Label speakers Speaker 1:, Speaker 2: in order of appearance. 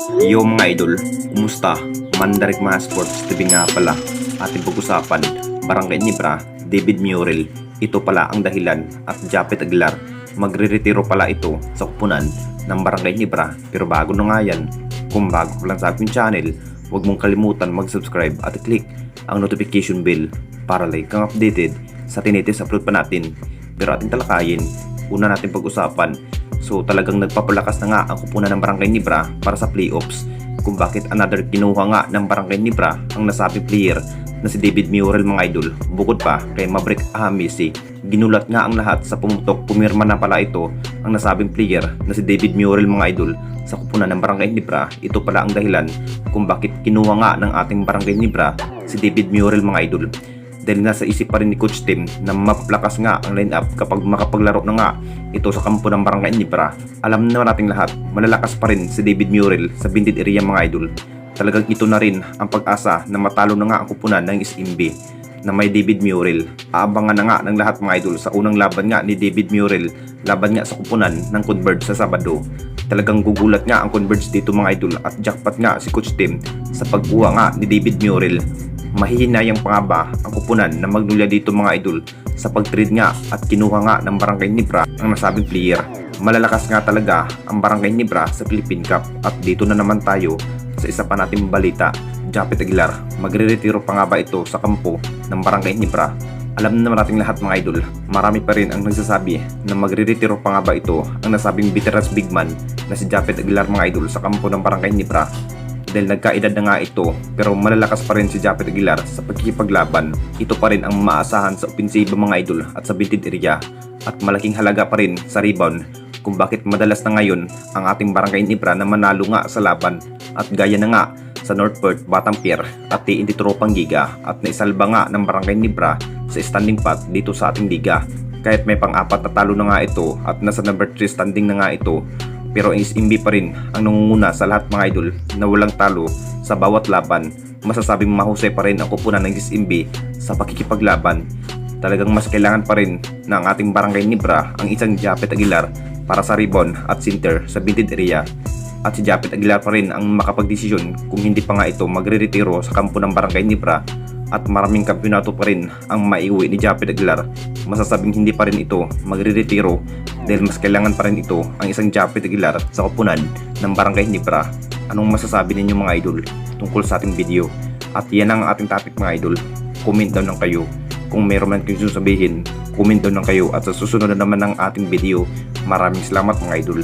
Speaker 1: Yo mga idol, kumusta? Mandarik mga sports TV nga pala. Ating pag-usapan, Barangay Nibra, David Murrell. Ito pala ang dahilan at Japet Aguilar. Magre-retiro pala ito sa kupunan ng Barangay Nibra. Pero bago na nga yan, kung bago ka lang sa aking channel, huwag mong kalimutan mag-subscribe at click ang notification bell para like kang updated sa tinitis upload pa natin. Pero ating talakayin, una natin pag-usapan. So talagang nagpapalakas na nga ang kupunan ng Barangay Nibra para sa playoffs kung bakit another kinuha nga ng Barangay Nibra ang nasabing player na si David Murrell mga idol. Bukod pa kay Maverick Ahamisi, ginulat nga ang lahat sa pumutok pumirma na pala ito ang nasabing player na si David Murrell mga idol sa kupunan ng Barangay Nibra. Ito pala ang dahilan kung bakit kinuha nga ng ating Barangay Nibra si David Murrell mga idol. Dahil nga sa isip pa rin ni Coach Tim na mapaplakas nga ang lineup kapag makapaglaro na nga ito sa kampo ng Barangay Nibra. Alam naman nating lahat, malalakas pa rin si David Murrell sa Bindid area mga idol. Talagang ito na rin ang pag-asa na matalo na nga ang kupunan ng SMB na may David Murrell. Aabangan na nga ng lahat mga idol sa unang laban nga ni David Murrell, laban nga sa kupunan ng Converge sa Sabado. Talagang gugulat nga ang Converge dito mga idol at jackpot nga si Coach Tim sa pagkuha nga ni David Murrell. Mahihinayang pa nga ba ang kupunan na Magnolia dito mga idol sa pag-trade nga at kinuha nga ng Barangay Nibra ang nasabing player. Malalakas nga talaga ang Barangay Nibra sa Philippine Cup at dito na naman tayo sa isa pa nating balita. Japet Aguilar, magre-retiro pa nga ba ito sa kampo ng Barangay Nibra? Alam naman nating lahat mga idol, marami pa rin ang nagsasabi na magre-retiro pa nga ba ito ang nasabing veterans big man na si Japet Aguilar mga idol sa kampo ng Barangay Nibra. Dahil nagkaedad na nga ito pero malalakas pa rin si Japet Aguilar sa pagkikipaglaban. Ito pa rin ang maasahan sa opensiba mga idol at sa Bindid area at malaking halaga pa rin sa rebound kung bakit madalas na ngayon ang ating Barangay Nibra na manalo nga sa laban at gaya na nga sa North Perth, Batampier at TNT Tropang Giga at naisalba nga ng Barangay Nibra sa standing pot dito sa ating liga. Kahit may pang-apat na talo na nga ito at nasa number 3 standing na nga ito, pero ang SMB pa rin ang nangunguna sa lahat mga idol na walang talo sa bawat laban. Masasabing mahusay pa rin ang kupunan ng SMB sa pakikipaglaban. Talagang mas kailangan pa rin ng ating Barangay Nibra ang isang Japet Aguilar para sa rebound at center sa Bindid area. At si Japet Aguilar pa rin ang makapagdesisyon kung hindi pa nga ito magre-retiro sa kampo ng Barangay Nibra at maraming kampyonato pa rin ang maiuwi ni Japet Aguilar. Masasabing hindi pa rin ito magre-retiro dahil mas kailangan pa rin ito ang isang Japet Aguilar sa kupunan ng Barangay Nibra. Anong masasabi ninyo mga idol tungkol sa ating video? At yan ang ating topic mga idol. Comment down lang kayo. Kung meron man kayong sasabihin, comment down lang kayo at sa susunod na naman ng ating video. Maraming salamat mga idol.